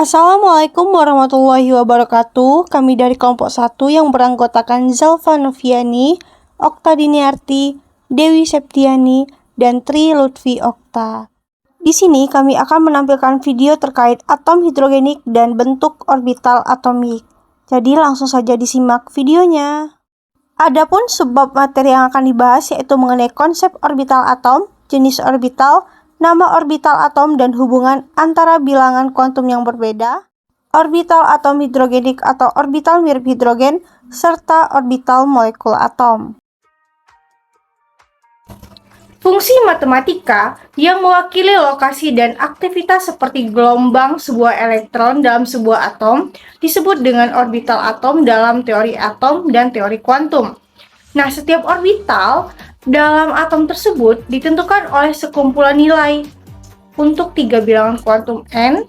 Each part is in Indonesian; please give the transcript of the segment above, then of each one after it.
Assalamualaikum warahmatullahi wabarakatuh. Kami dari kelompok 1 yang beranggotakan Zalfa Noviani, Okta Diniarti, Dewi Septiani, dan Tri Lutfi Okta. Di sini kami akan menampilkan video terkait atom hidrogenik dan bentuk orbital atomik. Jadi langsung saja disimak videonya. Adapun subbab materi yang akan dibahas yaitu mengenai konsep orbital atom, jenis orbital, nama orbital atom dan hubungan antara bilangan kuantum yang berbeda, orbital atom hidrogenik atau orbital mirip hidrogen, serta orbital molekul atom. Fungsi matematika yang mewakili lokasi dan aktivitas seperti gelombang sebuah elektron dalam sebuah atom disebut dengan orbital atom dalam teori atom dan teori kuantum. Nah, setiap orbital dalam atom tersebut ditentukan oleh sekumpulan nilai untuk 3 bilangan kuantum N,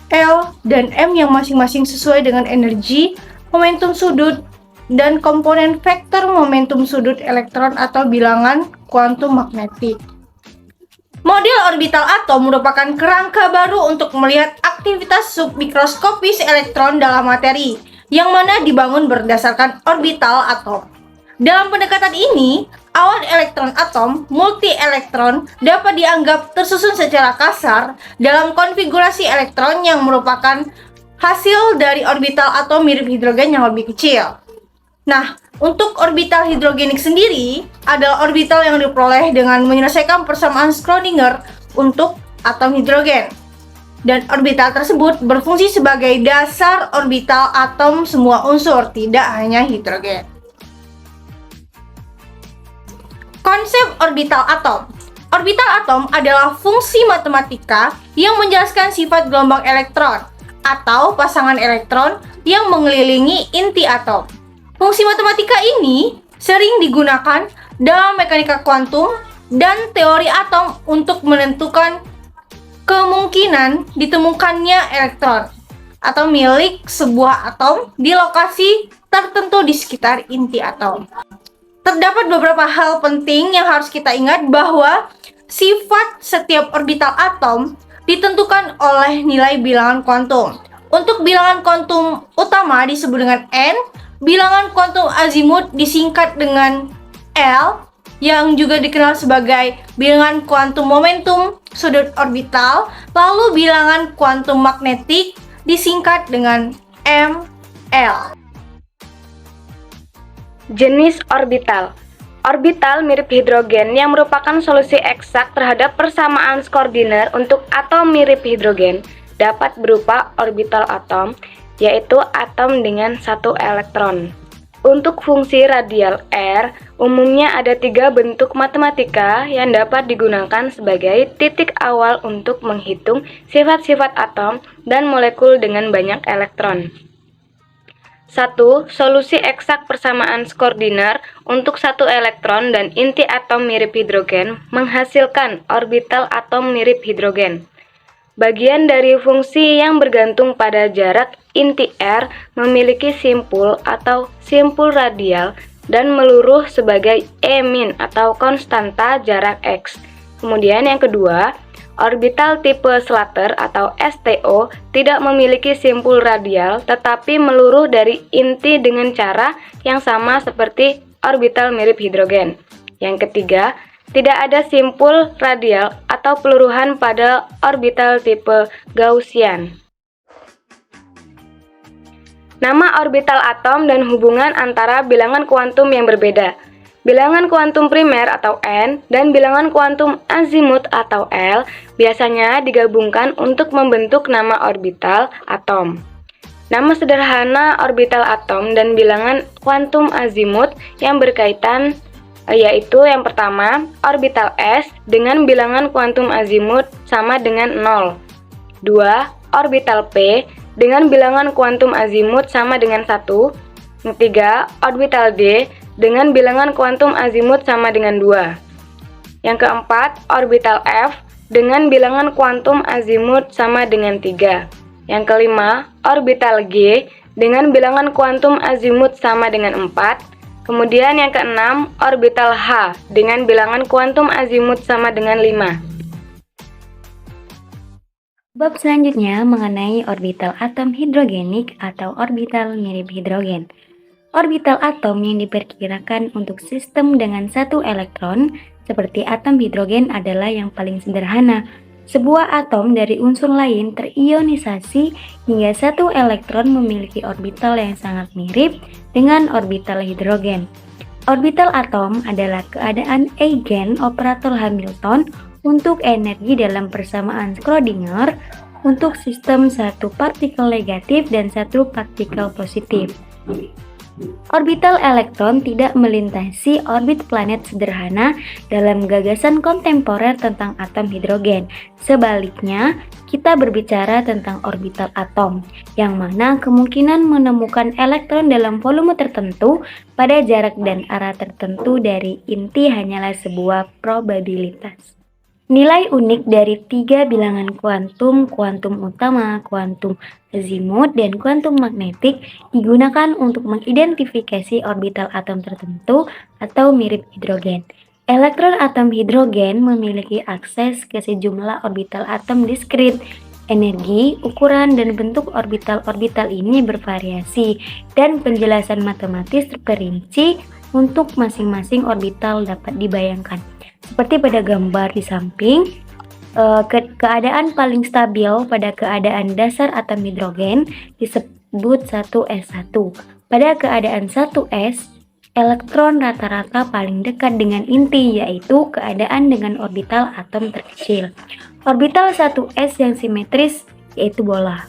L, dan M yang masing-masing sesuai dengan energi, momentum sudut, dan komponen vektor momentum sudut elektron atau bilangan kuantum magnetik. Model orbital atom merupakan kerangka baru untuk melihat aktivitas submikroskopis elektron dalam materi, yang mana dibangun berdasarkan orbital atom. Dalam pendekatan ini, awan elektron atom multi-elektron dapat dianggap tersusun secara kasar dalam konfigurasi elektron yang merupakan hasil dari orbital atom mirip hidrogen yang lebih kecil. Nah, untuk orbital hidrogenik sendiri adalah orbital yang diperoleh dengan menyelesaikan persamaan Schrödinger untuk atom hidrogen. Dan orbital tersebut berfungsi sebagai dasar orbital atom semua unsur, tidak hanya hidrogen. Konsep orbital atom. Orbital atom adalah fungsi matematika yang menjelaskan sifat gelombang elektron atau pasangan elektron yang mengelilingi inti atom. Fungsi matematika ini sering digunakan dalam mekanika kuantum dan teori atom untuk menentukan kemungkinan ditemukannya elektron atau milik sebuah atom di lokasi tertentu di sekitar inti atom. Terdapat beberapa hal penting yang harus kita ingat bahwa sifat setiap orbital atom ditentukan oleh nilai bilangan kuantum. Untuk bilangan kuantum utama disebut dengan N, bilangan kuantum azimut disingkat dengan L, yang juga dikenal sebagai bilangan kuantum momentum sudut orbital, lalu bilangan kuantum magnetik disingkat dengan ML. Jenis orbital. Orbital mirip hidrogen yang merupakan solusi eksak terhadap persamaan Schrödinger untuk atom mirip hidrogen dapat berupa orbital atom, yaitu atom dengan 1 elektron. Untuk fungsi radial R, umumnya ada 3 bentuk matematika yang dapat digunakan sebagai titik awal untuk menghitung sifat-sifat atom dan molekul dengan banyak elektron. 1. Solusi eksak persamaan Schrödinger untuk 1 elektron dan inti atom mirip hidrogen menghasilkan orbital atom mirip hidrogen. Bagian dari fungsi yang bergantung pada jarak inti R memiliki simpul atau simpul radial dan meluruh sebagai E- atau konstanta jarak X. Kemudian yang kedua, orbital tipe Slater atau STO tidak memiliki simpul radial tetapi meluruh dari inti dengan cara yang sama seperti orbital mirip hidrogen. Yang ketiga, tidak ada simpul radial atau peluruhan pada orbital tipe Gaussian. Nama orbital atom dan hubungan antara bilangan kuantum yang berbeda. Bilangan kuantum primer atau N dan bilangan kuantum azimut atau L biasanya digabungkan untuk membentuk nama orbital atom. Nama sederhana orbital atom dan bilangan kuantum azimut yang berkaitan yaitu yang pertama, orbital S dengan bilangan kuantum azimut sama dengan 0. 2. Orbital P dengan bilangan kuantum azimut sama dengan 1. Yang ketiga, orbital D dengan bilangan kuantum azimut sama dengan 2. Yang keempat, orbital F dengan bilangan kuantum azimut sama dengan 3. Yang kelima, orbital G dengan bilangan kuantum azimut sama dengan 4. Kemudian yang keenam, orbital H dengan bilangan kuantum azimut sama dengan 5. Bab selanjutnya mengenai orbital atom hidrogenik atau orbital mirip hidrogen. Orbital atom yang diperkirakan untuk sistem dengan satu elektron, seperti atom hidrogen adalah yang paling sederhana. Sebuah atom dari unsur lain terionisasi hingga satu elektron memiliki orbital yang sangat mirip dengan orbital hidrogen. Orbital atom adalah keadaan eigen operator Hamilton untuk energi dalam persamaan Schrödinger untuk sistem satu partikel negatif dan satu partikel positif. Orbital elektron tidak melintasi orbit planet sederhana dalam gagasan kontemporer tentang atom hidrogen. Sebaliknya, kita berbicara tentang orbital atom, yang mana kemungkinan menemukan elektron dalam volume tertentu pada jarak dan arah tertentu dari inti hanyalah sebuah probabilitas. Nilai unik dari tiga bilangan kuantum, kuantum utama, kuantum azimut, dan kuantum magnetik digunakan untuk mengidentifikasi orbital atom tertentu atau mirip hidrogen. Elektron atom hidrogen memiliki akses ke sejumlah orbital atom diskrit. Energi, ukuran, dan bentuk orbital-orbital ini bervariasi, dan penjelasan matematis terperinci untuk masing-masing orbital dapat dibayangkan. Seperti pada gambar di samping, keadaan paling stabil pada keadaan dasar atom hidrogen disebut 1s1. Pada keadaan 1s, elektron rata-rata paling dekat dengan inti, yaitu keadaan dengan orbital atom terkecil. Orbital 1s yang simetris yaitu bola.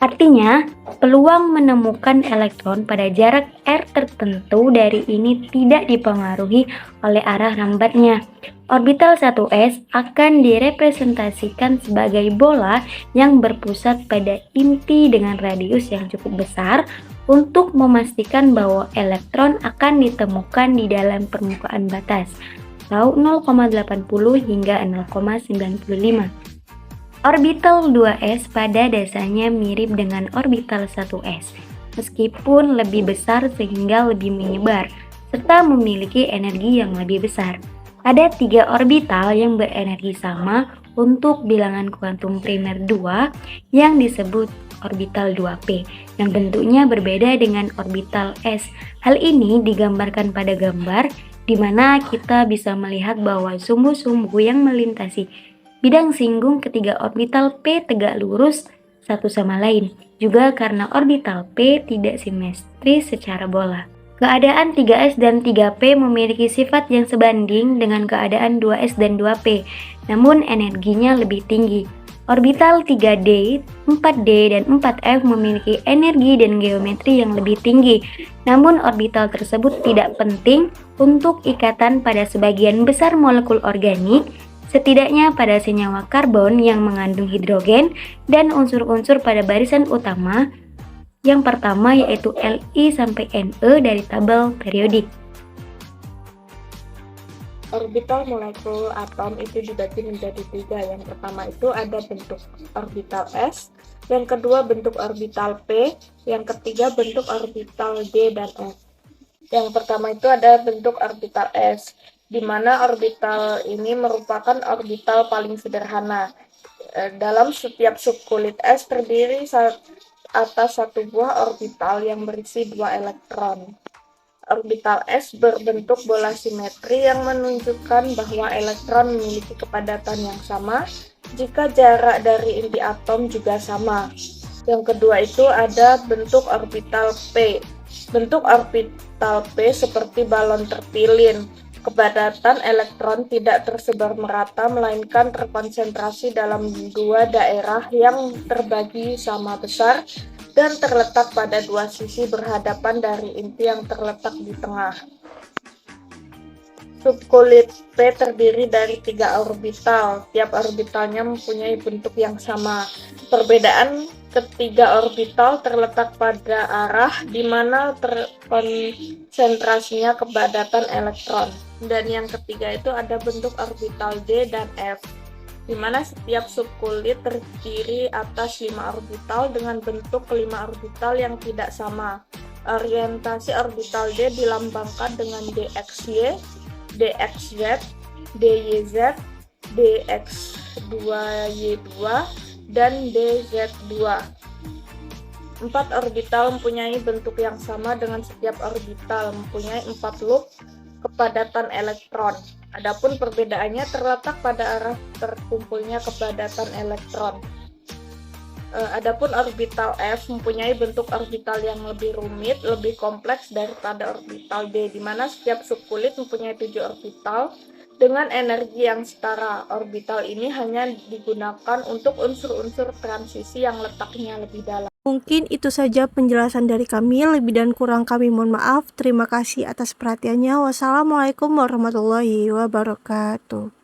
Artinya, peluang menemukan elektron pada jarak r tertentu dari ini tidak dipengaruhi oleh arah rambatnya. Orbital 1s akan direpresentasikan sebagai bola yang berpusat pada inti dengan radius yang cukup besar untuk memastikan bahwa elektron akan ditemukan di dalam permukaan batas, atau 0,80 hingga 0,95. Orbital 2s pada dasarnya mirip dengan orbital 1s, meskipun lebih besar sehingga lebih menyebar, serta memiliki energi yang lebih besar. Ada 3 orbital yang berenergi sama untuk bilangan kuantum primer 2 yang disebut orbital 2p, yang bentuknya berbeda dengan orbital s. Hal ini digambarkan pada gambar, di mana kita bisa melihat bahwa sumbu-sumbu yang melintasi bidang singgung ketiga orbital p tegak lurus satu sama lain, juga karena orbital p tidak simetris secara bola. Keadaan 3s dan 3p memiliki sifat yang sebanding dengan keadaan 2s dan 2p, namun energinya lebih tinggi. Orbital 3d, 4d, dan 4f memiliki energi dan geometri yang lebih tinggi, namun orbital tersebut tidak penting untuk ikatan pada sebagian besar molekul organik, setidaknya pada senyawa karbon yang mengandung hidrogen dan unsur-unsur pada barisan utama yang pertama, yaitu Li sampai Ne dari tabel periodik. Orbital molekul atom itu dibagi menjadi 3. Yang pertama itu ada bentuk orbital S, yang kedua bentuk orbital P, yang ketiga bentuk orbital D dan F. Yang pertama itu ada bentuk orbital S, di mana orbital ini merupakan orbital paling sederhana. Dalam setiap subkulit S terdiri atas satu buah orbital yang berisi 2 elektron. Orbital S berbentuk bola simetri yang menunjukkan bahwa elektron memiliki kepadatan yang sama jika jarak dari inti atom juga sama. Yang kedua itu ada bentuk orbital P. Bentuk orbital P seperti balon terpilin. Kepadatan elektron tidak tersebar merata, melainkan terkonsentrasi dalam 2 daerah yang terbagi sama besar dan terletak pada 2 sisi berhadapan dari inti yang terletak di tengah. Subkulit P terdiri dari 3 orbital. Tiap orbitalnya mempunyai bentuk yang sama. Perbedaan ketiga orbital terletak pada arah di mana terkonsentrasinya kepadatan elektron. Dan yang ketiga itu ada bentuk orbital D dan F, di mana setiap subkulit terdiri atas 5 orbital dengan bentuk 5 orbital yang tidak sama. Orientasi orbital D dilambangkan dengan DXY, DXZ, DYZ, DX2Y2, dan DZ2. 4 orbital mempunyai bentuk yang sama dengan setiap orbital mempunyai 4 loop kepadatan elektron. Adapun perbedaannya terletak pada arah terkumpulnya kepadatan elektron. Adapun orbital F mempunyai bentuk orbital yang lebih rumit, lebih kompleks daripada orbital D, di mana setiap subkulit mempunyai 7 orbital dengan energi yang setara. Orbital ini hanya digunakan untuk unsur-unsur transisi yang letaknya lebih dalam. Mungkin itu saja penjelasan dari kami, lebih dan kurang kami mohon maaf. Terima kasih atas perhatiannya. Wassalamualaikum warahmatullahi wabarakatuh.